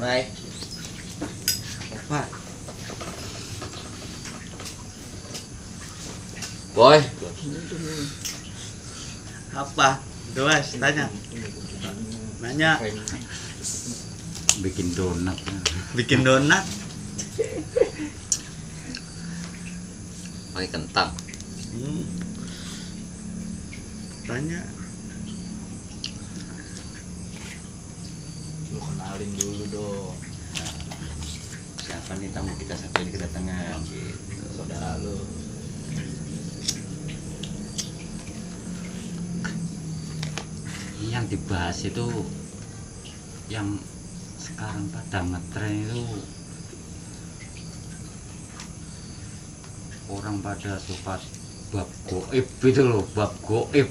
Baik. Pak. Boy. Apa? Mas, tanya. Nanya. Bikin donat. Bikin donat. Pakai kentang. Tanya. Lu kenalin dulu dong. Siapa nih tamu kita satu ini kedatangan gitu. Saudara lu. Yang dibahas itu yang sekarang pada ngetren itu orang pada suka bab goib itu loh, bab goib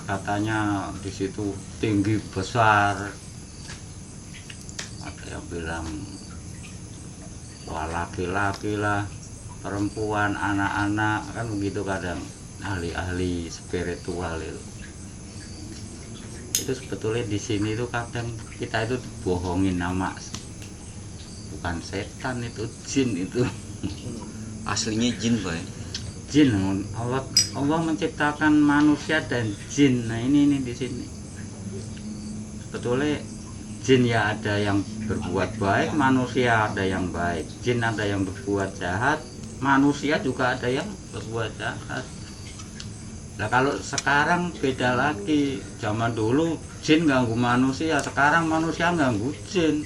katanya di situ tinggi besar, ada yang bilang wah laki-laki lah, perempuan, anak-anak, kan begitu kadang ahli-ahli spiritual itu sebetulnya di sini tuh kadang kita itu bohongin nama, bukan setan, itu jin itu. Aslinya jin, Pak. Jin, Allah menciptakan manusia dan jin. Nah ini di sini sebetulnya jin ya ada yang berbuat baik, manusia ada yang baik. Jin ada yang berbuat jahat, manusia juga ada yang berbuat jahat. Nah kalau sekarang beda lagi, zaman dulu jin ganggu manusia, sekarang manusia ganggu jin.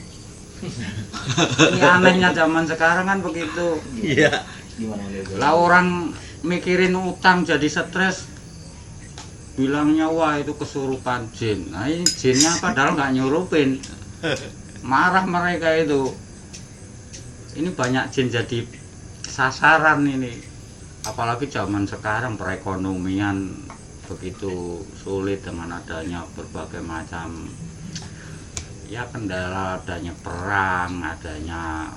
Ini anehnya zaman sekarang kan begitu. Iya. Gimana lu? Lah orang mikirin utang jadi stres, bilangnya wah itu kesurupan jin. Nah ini jinnya padahal nggak nyurupin, marah mereka itu. Ini banyak jin jadi sasaran ini. Apalagi zaman sekarang perekonomian begitu sulit dengan adanya berbagai macam ya kendala, adanya perang, adanya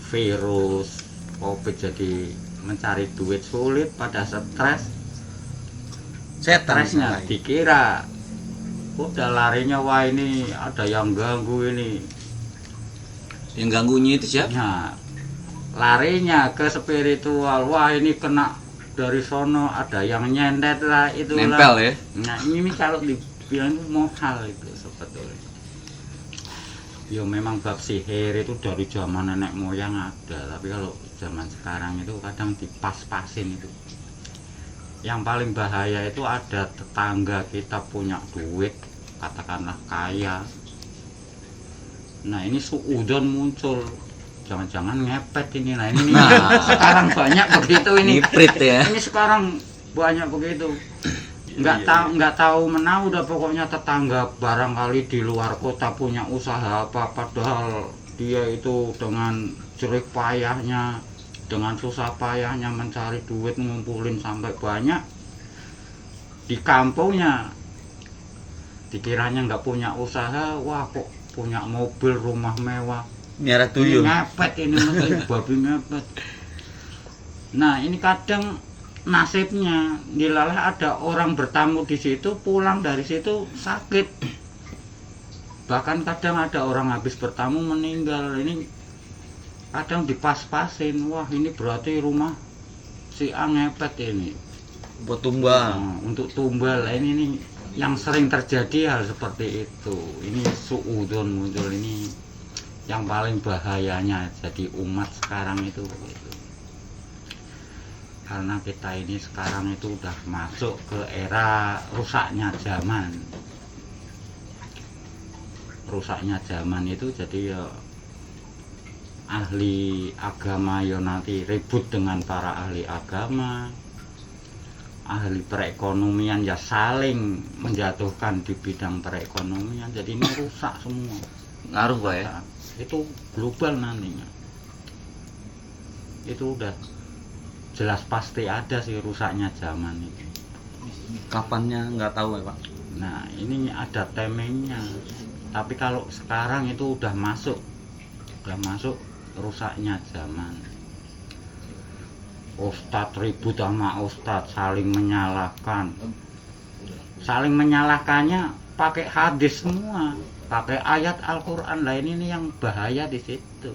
virus, COVID, jadi mencari duit sulit, pada stres. Stresnya dikira udah larinya wah ini ada yang ganggu ini. Yang ganggunya itu siapa? Nah, larinya ke spiritual, wah ini kena dari sono, ada yang nyendet lah, itulah. Nempel ya? Nah ini kalau dibilang itu mohal itu sebetulnya. Ya memang bab sihir itu dari zaman nenek moyang ada, tapi kalau zaman sekarang itu kadang dipas-pasin itu. Yang paling bahaya itu ada tetangga kita punya duit, katakanlah kaya. Nah ini suudon muncul, jangan-jangan ngepet ini. Nah ini sekarang banyak begitu ini. Ngiprit ya. Ini sekarang banyak begitu. Nggak tahu menau udah, pokoknya tetangga barangkali di luar kota punya usaha apa, padahal dia itu dengan jerih payahnya, dengan susah payahnya mencari duit, ngumpulin sampai banyak, di kampungnya dikiranya nggak punya usaha, wah kok punya mobil, rumah mewah, Miara tuyul. ini ngepet ini mesti babi ngepet. Nah ini kadang nasibnya dilalah ada orang bertamu di situ, pulang dari situ sakit, bahkan kadang ada orang habis bertamu meninggal. Ini kadang dipas-pasin, wah ini berarti rumah si A ngepet ini Buat tumbang. nah, untuk tumbal. Ini nih yang sering terjadi hal seperti itu. Ini suudon muncul, ini yang paling bahayanya jadi umat sekarang itu begitu. Karena kita ini sekarang itu udah masuk ke era rusaknya zaman. Rusaknya zaman itu jadi ya ahli agama ya nanti ribut dengan para ahli agama, ahli perekonomian ya saling menjatuhkan di bidang perekonomian, jadi ini rusak semua. Ngaruh, Pak ya? Itu global nantinya, itu udah jelas pasti ada sih rusaknya zaman itu. Kapannya nggak tahu ya Pak. Nah ini ada timingnya, tapi kalau sekarang itu udah masuk rusaknya zaman. Ustadz ribut sama ustadz, saling menyalahkan. Saling menyalahkannya pakai hadis semua. pakai ayat Al-Quran. Lah ini yang bahaya di situ.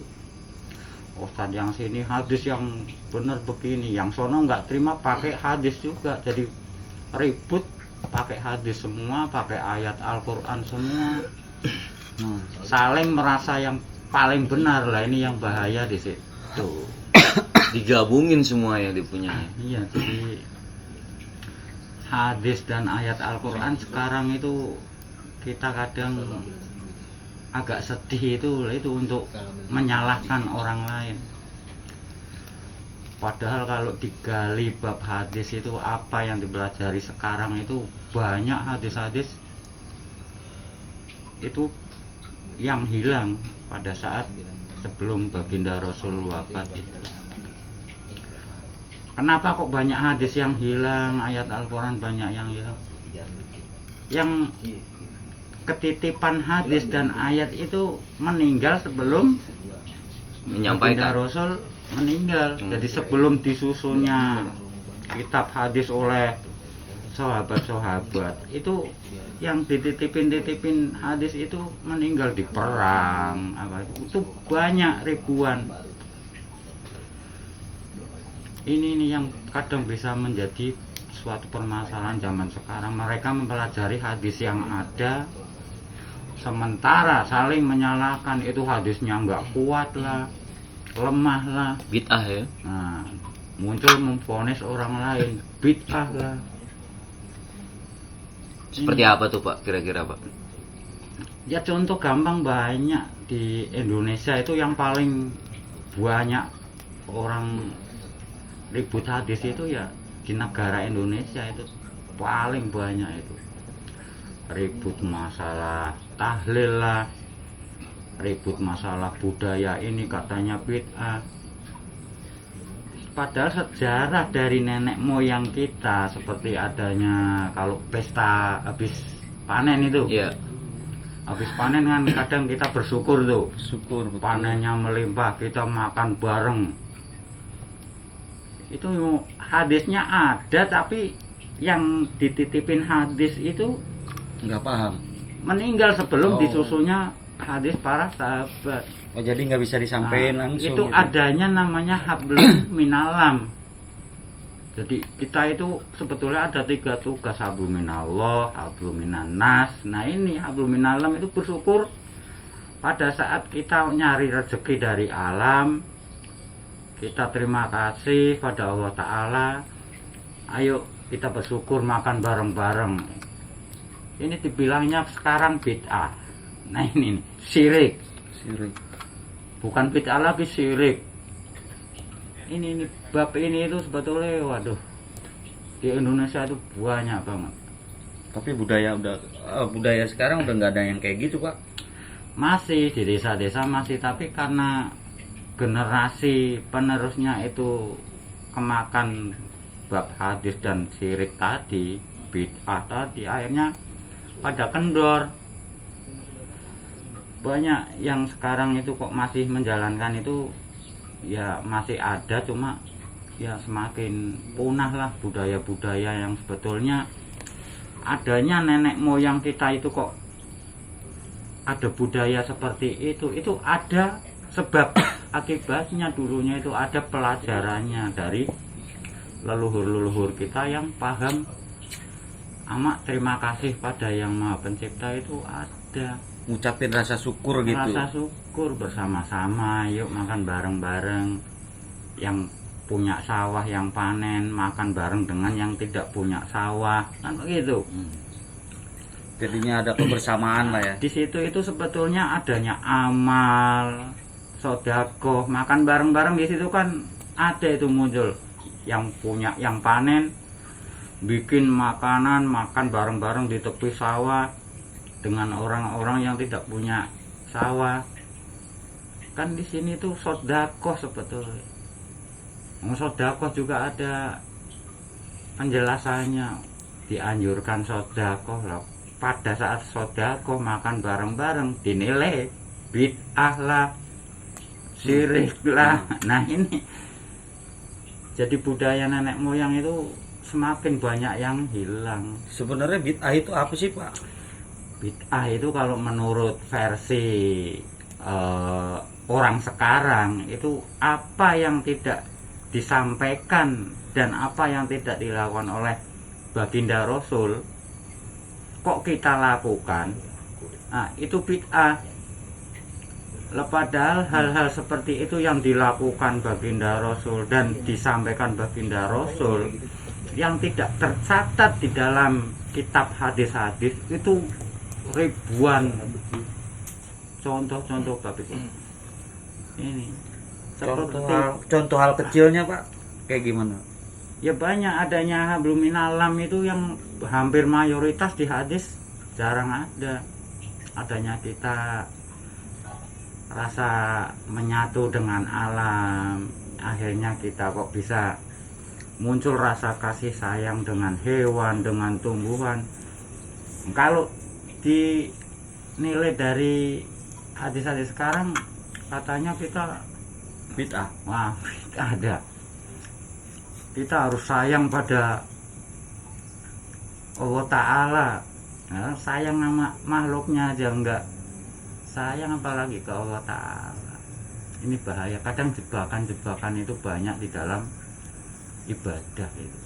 Ustadz yang sini hadis yang benar begini, yang sono nggak terima pakai hadis juga, jadi ribut pakai hadis semua, pakai ayat Al-Quran semua. Saling merasa yang paling benar. Lah ini yang bahaya di situ. Digabungin semua ya dipunyanya. Iya, jadi hadis dan ayat Al-Quran sekarang itu kita kadang agak sedih itu untuk menyalahkan orang lain. Padahal kalau digali bab hadis itu apa yang dipelajari sekarang itu banyak hadis-hadis itu yang hilang pada saat sebelum baginda Rasul wafat itu. Kenapa kok banyak hadis yang hilang, ayat Al-Quran banyak yang hilang? Yang ketitipan hadis dan ayat itu meninggal sebelum baginda Menyampaikan. Rasul meninggal. Jadi sebelum disusunnya kitab hadis oleh sahabat-sahabat itu, yang dititipin hadis itu meninggal di perang apa itu banyak ribuan. Ini yang kadang bisa menjadi suatu permasalahan zaman sekarang. Mereka mempelajari hadis yang ada, sementara saling menyalahkan, itu hadisnya nggak kuat lah, lemah lah. Bid'ah ya. Nah, muncul memvonis orang lain, bid'ah lah. Seperti apa tuh Pak kira-kira Pak? Ya contoh gampang banyak di Indonesia itu, yang paling banyak orang ribut hadis itu ya di negara Indonesia itu paling banyak itu. Ribut masalah tahlil lah, ribut masalah budaya ini katanya bid'ah. Padahal sejarah dari nenek moyang kita seperti adanya kalau pesta habis panen itu. Iya. Habis panen kan kadang kita bersyukur tuh. Syukur betul. Panennya melimpah, kita makan bareng. Itu hadisnya ada, tapi yang dititipin hadis itu Nggak paham. meninggal sebelum Oh. disusunnya hadis para sahabat. Oh, jadi nggak bisa disampaikan Nah, langsung. itu gitu. adanya namanya hablum minalam. Jadi kita itu sebetulnya ada 3 tugas, hablum minallah, hablum minannas. Nah ini hablum minalam itu bersyukur pada saat kita nyari rezeki dari alam, kita terima kasih pada Allah Ta'ala. Ayo kita bersyukur makan bareng-bareng. Ini dibilangnya sekarang bid'ah. Nah ini nih, syirik. Sirik. Bukan bid'ah lagi, syirik. Ini bab ini itu sebetulnya waduh, di Indonesia itu banyak banget. Tapi budaya sekarang udah nggak ada yang kayak gitu, Pak. Masih di desa-desa masih, tapi karena generasi penerusnya itu kemakan bab hadis dan syirik tadi, bid'ah tadi, akhirnya pada kendor. Banyak yang sekarang itu kok masih menjalankan itu, ya masih ada, cuma ya semakin punah lah budaya-budaya yang sebetulnya adanya nenek moyang kita itu. Kok ada budaya seperti itu ada sebab akibatnya. Dulunya itu ada pelajarannya dari leluhur-leluhur kita yang paham amak terima kasih pada yang Maha Pencipta itu ada. Ngucapin rasa syukur gitu. Rasa syukur bersama-sama, yuk makan bareng-bareng. Yang punya sawah yang panen makan bareng dengan yang tidak punya sawah, kan begitu. Jadinya ada kebersamaan lah ya. Di situ itu sebetulnya adanya amal, sedekah, makan bareng-bareng. Di situ kan ada itu muncul yang punya yang panen bikin makanan, makan bareng-bareng di tepi sawah dengan orang-orang yang tidak punya sawah. Kan di sini tuh sedekah sebetulnya. Sedekah juga ada penjelasannya, dianjurkan sedekah lah. Pada saat sedekah makan bareng-bareng dinilai bid'ah lah, syirik lah. Nah ini jadi budaya nenek moyang itu semakin banyak yang hilang. Sebenarnya bid'ah itu apa sih, Pak? bid'ah itu kalau menurut versi orang sekarang itu apa yang tidak disampaikan dan apa yang tidak dilakukan oleh baginda Rasul kok kita lakukan, nah itu bid'ah. Padahal hal-hal seperti itu yang dilakukan baginda Rasul dan disampaikan baginda Rasul yang tidak tercatat di dalam kitab hadis-hadis itu ribuan. Contoh-contoh Bapak Ibu. Ini Contoh hal kecilnya Pak kayak gimana? ya banyak, adanya hablum minalam itu yang hampir mayoritas di hadis jarang ada. Adanya kita rasa menyatu dengan alam, akhirnya kita kok bisa muncul rasa kasih sayang dengan hewan, dengan tumbuhan. Kalau dinilai dari hadis-hadis sekarang katanya kita Bid'ah. wah ada, kita harus sayang pada Allah Ta'ala. Nah, sayang sama makhluknya aja enggak sayang, apalagi ke Allah Ta'ala. Ini bahaya. Kadang jebakan-jebakan itu banyak di dalam ibadah itu.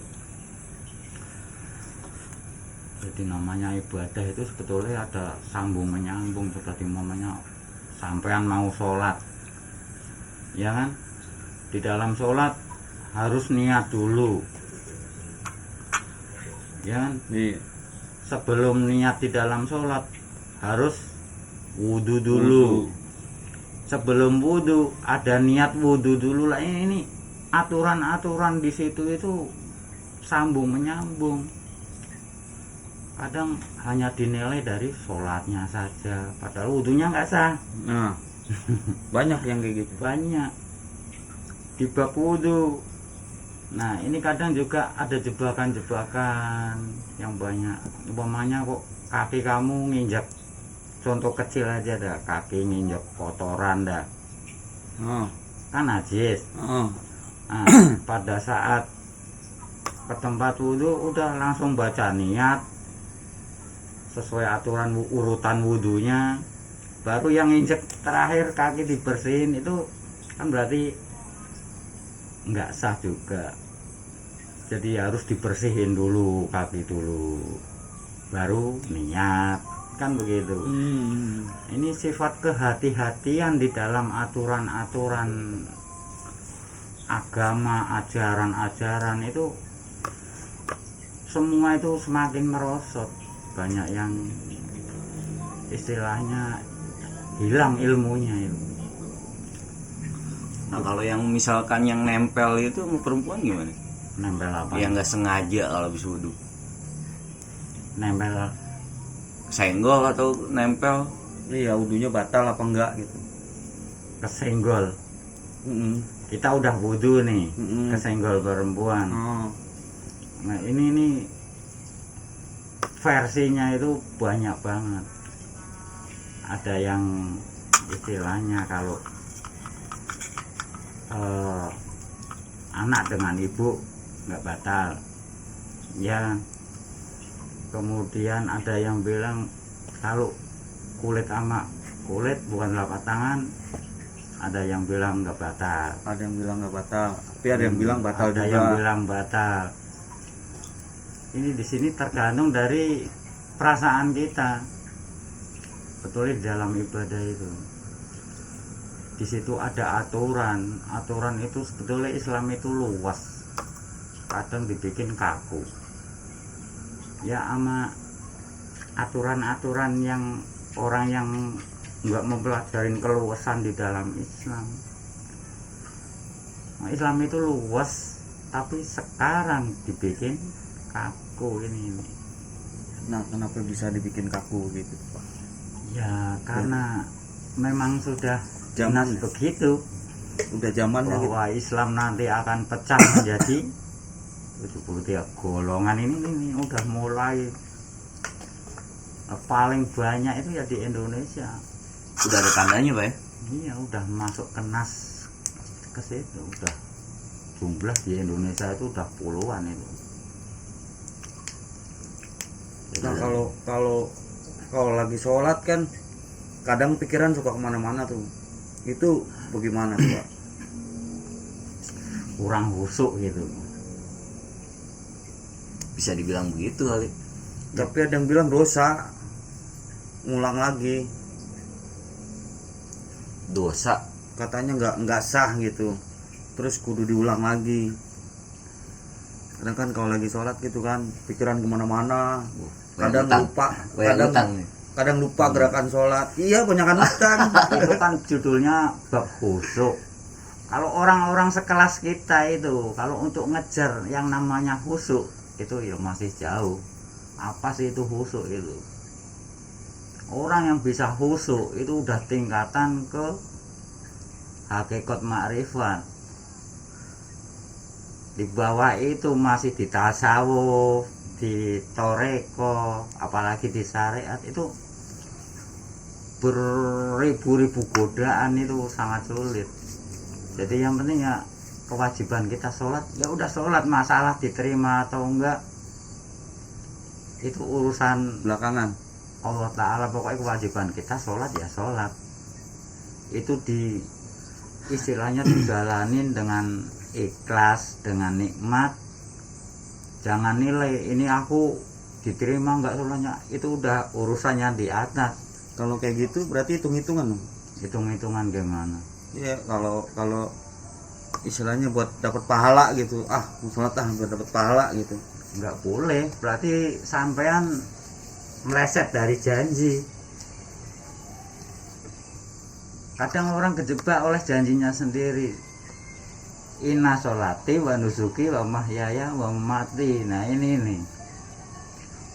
Jadi namanya ibadah itu sebetulnya ada sambung menyambung. Seperti namanya sampean mau sholat, ya kan? Di dalam sholat harus niat dulu, ya kan? Iya. Sebelum niat di dalam sholat harus wudhu dulu. Sebelum wudhu ada niat wudhu dulu lah. Ini aturan-aturan di situ itu sambung menyambung. Kadang hanya dinilai dari sholatnya saja, padahal wudhunya nggak sah. Nah, banyak yang kayak gitu. Banyak di bab wudhu. Nah ini kadang juga ada jebakan-jebakan yang banyak. Umpamanya kok kaki kamu nginjak, contoh kecil aja dah, kaki nginjak kotoran dah, Oh, kan najis. oh. Nah, pada saat ke tempat wudhu udah langsung baca niat sesuai aturan urutan wudhunya, baru yang injek terakhir kaki dibersihin. Itu kan berarti nggak sah juga. Jadi harus dibersihin dulu kaki dulu, baru niat, kan begitu. Ini sifat kehati-hatian di dalam aturan-aturan agama, ajaran-ajaran itu semua itu semakin merosot. Banyak yang istilahnya hilang ilmunya itu. Nah kalau yang misalkan yang nempel itu sama perempuan gimana? Nempel apa? Yang nggak sengaja kalau habis wudhu, Nempel senggol atau nempel? Iya, wudhunya batal apa enggak gitu. kesenggol. Mm-mm. Kita udah wudhu nih, Mm-mm. kesenggol perempuan. Oh, Nah ini versinya itu banyak banget. Ada yang istilahnya kalau anak dengan ibu nggak batal, ya. Kemudian ada yang bilang kalau kulit sama kulit bukan telapak tangan, ada yang bilang nggak batal. ada yang bilang nggak batal, tapi ada yang bilang batal Ada juga. yang bilang batal. Ini di sini tergantung dari perasaan kita. Betul, di dalam ibadah itu. Di situ ada aturan. Aturan itu sebetulnya Islam itu luas. Kadang dibikin kaku. Ya sama aturan-aturan yang orang yang nggak mempelajarin keluasan di dalam Islam. Nah, Islam itu luas, tapi sekarang dibikin kaku ini. Nah, kenapa bisa dibikin kaku gitu, Pak? Ya karena memang sudah Zaman jelas begitu udah zamannya gitu. bahwa Islam nanti akan pecah menjadi 73 golongan. Ini udah mulai paling banyak itu ya di Indonesia. Udah ada tandanya Pak ya? Iya, udah masuk ke nas ke situ. Udah jumlah di Indonesia itu udah puluhan itu. Nah, kalau kalau lagi sholat kan kadang pikiran suka kemana-mana tuh. Itu bagaimana tuh Pak? Kurang khusyuk gitu. Bisa dibilang begitu kali. Tapi ada yang bilang dosa, ngulang lagi, Dosa. katanya nggak sah gitu, terus kudu diulang lagi. Kadang kan kalau lagi sholat gitu kan pikiran kemana-mana, kadang lupa, kadang lupa gerakan sholat. Iya, banyakan utang. Itu kan judulnya bab khusyuk. Kalau orang-orang sekelas kita itu, kalau untuk ngejar yang namanya khusyuk itu ya masih jauh. Apa sih itu khusyuk itu? Orang yang bisa khusyuk itu udah tingkatan ke hakikat makrifat. Di bawah itu masih di tasawuf, di toreko, apalagi di syariat itu beribu-ribu godaan, itu sangat sulit. Jadi yang penting ya kewajiban kita sholat, ya udah sholat, masalah diterima atau enggak itu urusan Belakangan. Allah Ta'ala. Pokoknya kewajiban kita sholat ya sholat, itu di istilahnya dijalanin dengan ikhlas, dengan nikmat. Jangan nilai ini aku diterima enggak sholatnya, itu udah urusannya di atas. Kalau kayak gitu berarti hitung-hitungan dong. Hitung-hitungan gimana? Ya kalau istilahnya buat dapat pahala gitu, sholat buat dapat pahala gitu. Enggak boleh, berarti sampean meleset dari janji. Kadang orang kejebak oleh janjinya sendiri. Inna sholati wa nusuki wa mahyaya wa mamati. Nah ini nih.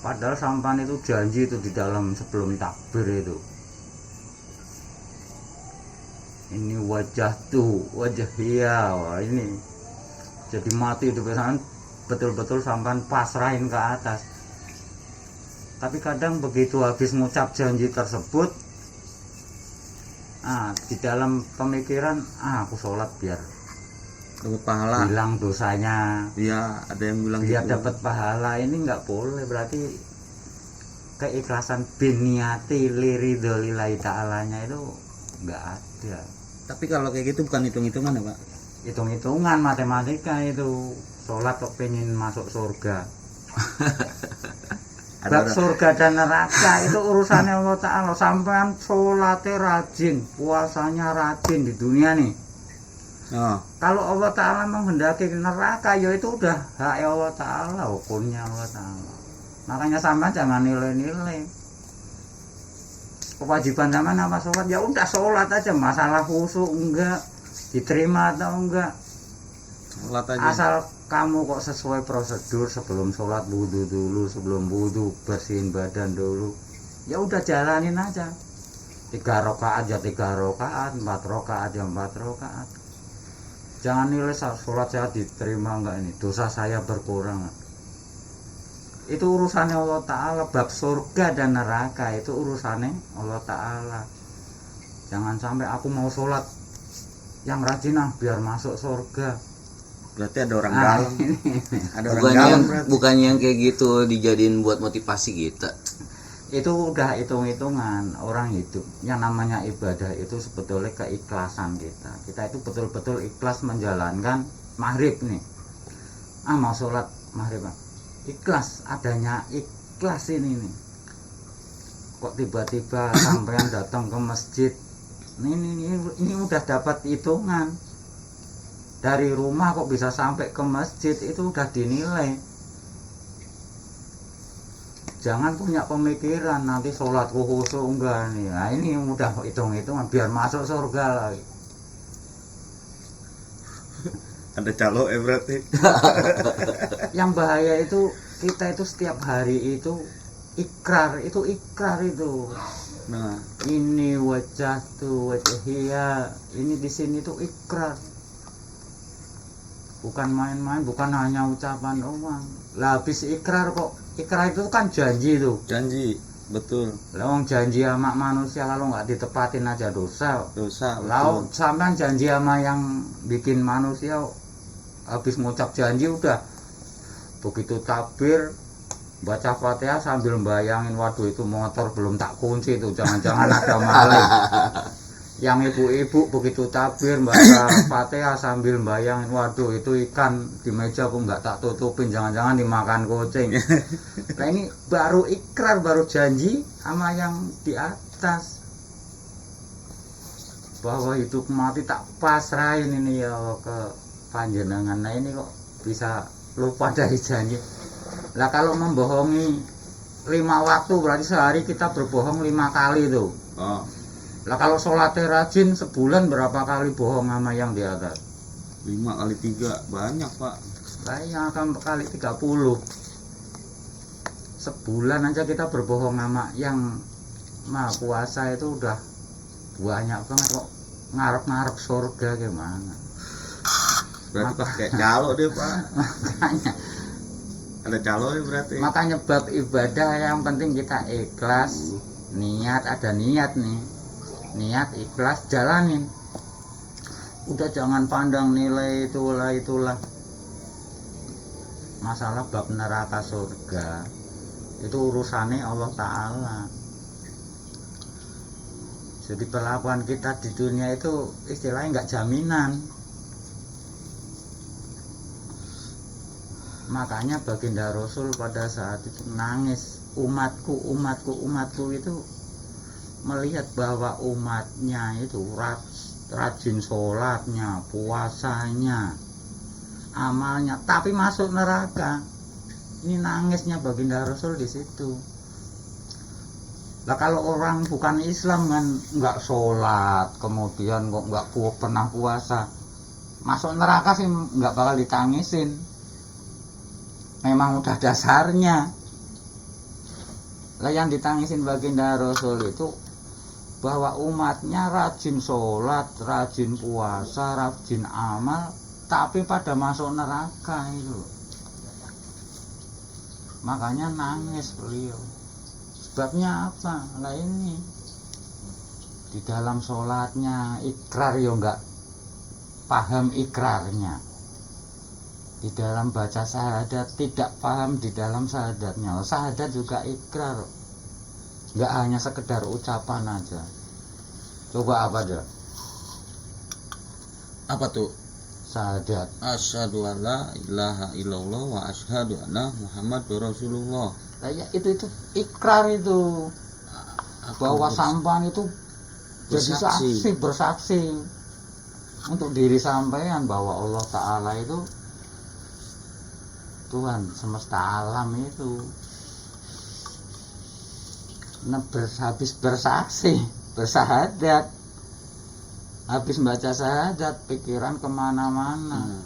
Padahal sampan itu janji itu di dalam sebelum takbir itu. Ini wajah tuh, wajah iya, wah ini. Jadi mati di pesan betul-betul sampan pasrahin ke atas. Tapi kadang begitu habis ngucap janji tersebut, di dalam pemikiran, aku sholat biar Dapat pahala. hilang dosanya, Iya, ada yang bilang biar gitu. dapat pahala. Ini nggak boleh, berarti keikhlasan biniati liridolillahi ta'alanya itu nggak ada. Tapi kalau kayak gitu bukan hitung-hitungan ya Pak? Hitung-hitungan matematika itu. Sholat kok pengen masuk surga. Bab surga dan neraka itu urusannya Allah Ta'ala. Sampean sholatnya rajin, puasanya rajin di dunia nih. Oh, Kalau Allah Ta'ala menghendaki neraka, ya itu udah hak Allah Ta'ala, hukumnya Allah Ta'ala. Makanya sampean jangan nilai-nilai. Kewajiban sampean apa sholat? Ya udah sholat aja, masalah khusyuk enggak, diterima atau enggak. sholat aja. Asal kamu kok sesuai prosedur, sebelum sholat wudhu dulu, sebelum wudhu bersihin badan dulu, ya udah jalanin aja. 3 rakaat ya 3 rakaat, 4 rakaat ya 4 rakaat. Jangan nilai sholat saya diterima enggak, ini dosa saya berkurang. Itu urusannya Allah Ta'ala. Bab surga dan neraka itu urusannya Allah Ta'ala. Jangan sampai aku mau sholat yang rajin biar masuk surga. Berarti ada orang dalam. Ada orang Bukannya dalam berarti. bukannya yang kayak gitu dijadiin buat motivasi kita. Itu udah hitung-hitungan orang hidup. Yang namanya ibadah itu sebetulnya keikhlasan kita. Kita itu betul-betul ikhlas menjalankan maghrib nih. Mau sholat maghrib, ikhlas, adanya ikhlas ini nih. Kok tiba-tiba sampean datang ke masjid, ini udah dapat hitungan. Dari rumah kok bisa sampai ke masjid, itu udah dinilai. Jangan punya pemikiran nanti sholatku khusyuk enggak nih. Nah ini udah hitung-hitungan biar masuk surga lagi. Ada calo berarti. Yang bahaya itu kita itu setiap hari itu ikrar itu. Nah, Ini wajah tuh wajah iya. Ini di sini tuh ikrar. Bukan main-main, bukan hanya ucapan doang. Lah habis ikrar kok, ikrar itu kan janji tuh. janji, betul. Lawang janji sama manusia lalu nggak ditepatin aja dosa. Dosa, Lalu betul. sampean janji sama yang bikin manusia, habis ngucap janji udah begitu takbir baca Fatihah sambil bayangin, waduh itu motor belum tak kunci itu, jangan-jangan ada maling. Yang ibu-ibu begitu takbir baca Fatihah sambil bayangin, waduh itu ikan di meja aku nggak tak tutupin, jangan-jangan dimakan kucing. Nah ini baru ikrar, baru janji sama yang di atas bahwa hidup mati tak pasrahin ini ya ke panjenengan. Nah ini kok bisa lupa dari janji. Lah kalau membohongi 5 waktu berarti sehari kita berbohong 5 kali tuh. Oh. Lah kalau sholatnya rajin sebulan berapa kali bohong sama yang di atas? 5 kali 3 banyak pak. Lah yang akan kali 30. Sebulan aja kita berbohong sama yang Maha Kuasa itu udah banyak banget kok. Ngarep-ngarep surga gimana? Berarti pakai calo deh pak. Makanya Ada calo ya berarti. makanya bab ibadah yang penting kita ikhlas, niat, ada niat nih, niat ikhlas jalanin, udah jangan pandang nilai itulah. Masalah bab neraka surga itu urusannya Allah Ta'ala. Jadi perlakuan kita di dunia itu istilahnya nggak jaminan. Makanya baginda Rasul pada saat itu nangis, umatku itu melihat bahwa umatnya itu rajin sholatnya, puasanya, amalnya, tapi masuk neraka. Ini nangisnya baginda Rasul di situ. Lah kalau orang bukan Islam kan nggak sholat, kemudian kok nggak pernah puasa, masuk neraka sih nggak bakal ditangisin. Memang udah dasarnya. Lah yang ditangisin baginda Rasul itu bahwa umatnya rajin sholat, rajin puasa, rajin amal, tapi pada masuk neraka itu. Makanya nangis beliau. Sebabnya apa? Lah ini di dalam sholatnya ikrar ya enggak paham ikrarnya. Di dalam baca syahadat tidak paham di dalam syahadatnya. Syahadat juga ikrar, nggak hanya sekedar ucapan aja. Coba apa aja? Apa tuh? Syahadat. Asyhadu alla ilaha illallah wa asyhadu anna Muhammadur Rasulullah. Nah, ya, itu ikrar itu bahwa sampan itu jadi saksi, bersaksi untuk diri sampean bahwa Allah Ta'ala itu Tuhan semesta alam itu. Nah, habis bersaksi, bersyahadat, habis baca syahadat, pikiran kemana-mana.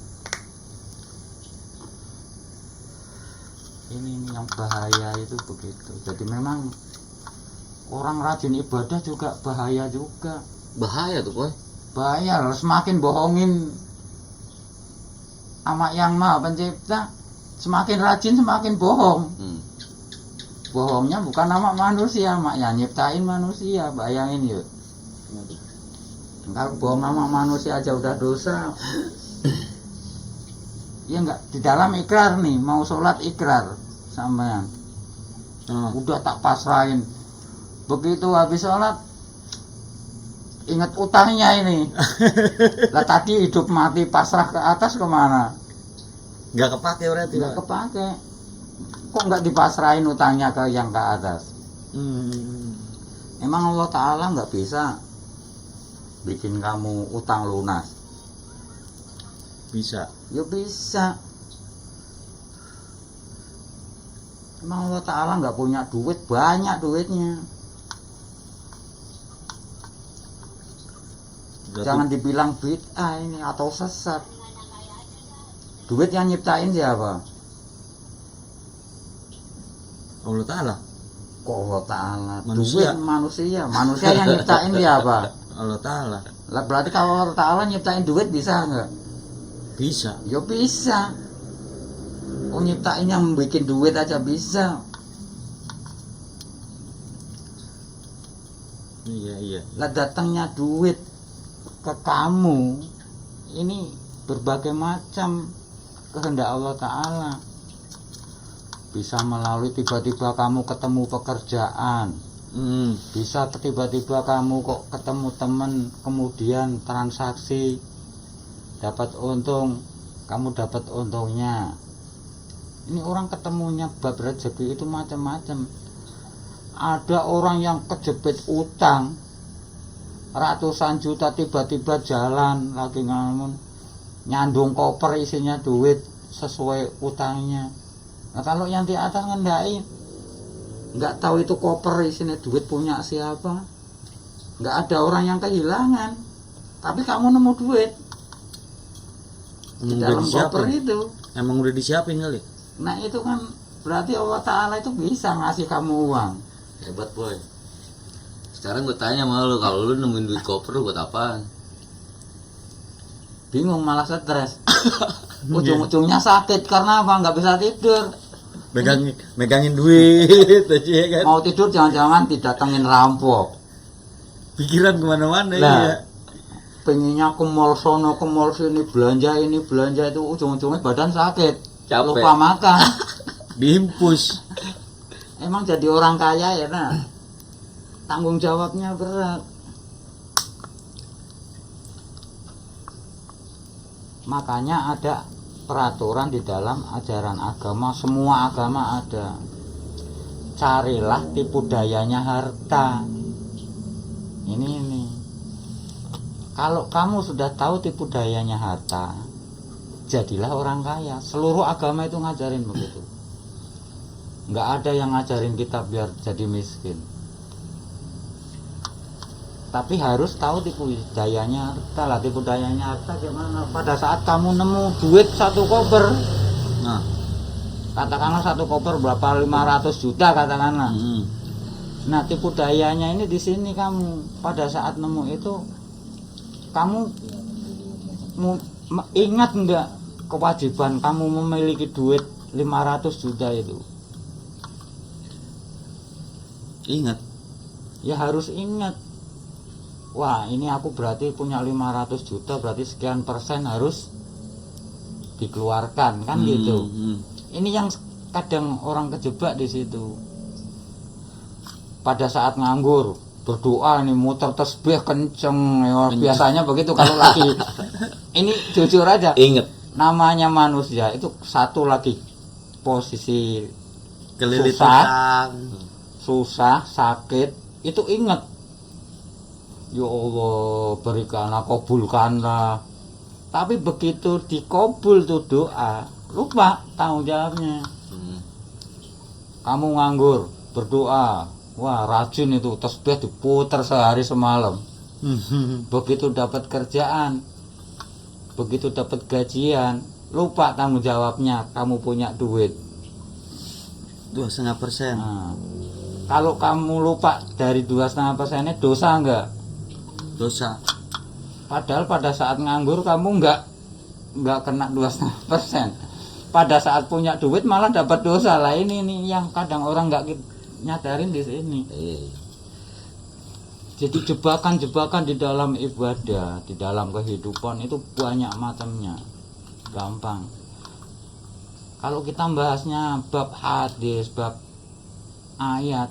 Ini yang bahaya itu begitu. Jadi memang orang rajin ibadah juga bahaya juga. Bahaya tuh boy. Bahaya loh, semakin bohongin sama yang Maha Pencipta, semakin rajin semakin bohong. Bohongnya bukan nama manusia, maknya nyiptain manusia, bayangin yuk. Kalau bohong nama manusia aja udah dosa. Ya enggak, di dalam ikrar nih, mau sholat ikrar sampean. Udah tak pasrahin. Begitu habis sholat ingat utangnya ini. Lah tadi hidup mati pasrah ke atas kemana? Nggak kepake berarti. Nggak kepake. Kok nggak dipasrahin utangnya ke yang ke atas? Emang Allah Ta'ala nggak bisa bikin kamu utang lunas? Bisa. Ya bisa. Emang Allah Ta'ala nggak punya duit, banyak duitnya. Berarti Jangan dibilang bid'ah ini atau sesat. Duit yang nyiptain siapa? Allah Ta'ala. Kok Allah Ta'ala? Manusia. Duit manusia. Manusia yang nyiptain siapa? Allah Ta'ala. Lah berarti kalau Allah Ta'ala nyiptain duit bisa nggak? Bisa. Ya bisa. Oh nyiptain yang bikin duit aja bisa. Iya. Lah datangnya duit ke kamu ini berbagai macam kehendak Allah Ta'ala. bisa melalui tiba-tiba kamu ketemu pekerjaan, bisa tiba-tiba kamu kok ketemu teman, kemudian transaksi dapat untung, kamu dapat untungnya. Ini orang ketemunya bab rezeki itu macam-macam. Ada orang yang kejepit utang ratusan juta, tiba-tiba jalan lagi ngamun nyandung koper isinya duit sesuai utangnya. Nah kalau yang di atas ngendai nggak tahu itu koper isinya duit punya siapa, nggak ada orang yang kehilangan, tapi kamu nemu duit di dalam koper itu. Emang udah disiapin kali. Nah itu kan berarti Allah Ta'ala itu bisa ngasih kamu uang. Hebat boy. Sekarang gue tanya sama lu, kalau lu nemuin duit koper buat apaan? Bingung, malah stres. Ujung-ujungnya sakit karena apa? Nggak bisa tidur. Megangin duit aja ya kan. Mau tidur jangan-jangan didatengin rampok. Pikiran kemana-mana Nah, ya. pengennya ke mall sono, ke mall sini, belanja ini, belanja itu, ujung-ujungnya badan sakit. Capek. Lupa makan. Diimpus. Emang jadi orang kaya ya, nah. Tanggung jawabnya berat. Makanya ada peraturan di dalam ajaran agama, semua agama ada. Carilah tipu dayanya harta. Ini. Kalau kamu sudah tahu tipu dayanya harta, jadilah orang kaya. Seluruh agama itu ngajarin begitu. Nggak ada yang ngajarin kita biar jadi miskin. Tapi harus tahu tipu dayanya harta lah. Tipu dayanya harta gimana? Pada saat kamu nemu duit satu koper, Nah, katakanlah satu koper berapa, 500 juta katakanlah. Nah tipu dayanya ini di sini, kamu pada saat nemu itu kamu ingat nggak kewajiban kamu memiliki duit 500 juta itu? ingat. Ya harus ingat. Wah ini aku berarti punya 500 juta, berarti sekian persen harus dikeluarkan kan gitu. Ini yang kadang orang kejebak di situ. Pada saat nganggur berdoa nih, muter tasbih kenceng ya, biasanya begitu kalau lagi ini jujur aja. Ingat. Namanya manusia itu satu lagi posisi Kelilit susah, sakit, itu ingat. Ya Allah, berikanlah, kabulkanlah. Tapi begitu dikabul tuh doa, lupa tanggung jawabnya. Kamu nganggur, berdoa, wah rajin itu, tasbih diputer sehari semalam. Begitu dapat kerjaan, begitu dapat gajian, lupa tanggung jawabnya, kamu punya duit. 2,5%. Nah, kalau kamu lupa dari 2,5%-nya dosa enggak? Dosa. Padahal pada saat nganggur kamu enggak kena 2,5%. Pada saat punya duit malah dapat dosa lah. Ini yang kadang orang enggak nyadarin di sini. Jadi jebakan-jebakan di dalam ibadah, di dalam kehidupan itu banyak macamnya. Gampang. Kalau kita bahasnya bab hadis, bab ayat,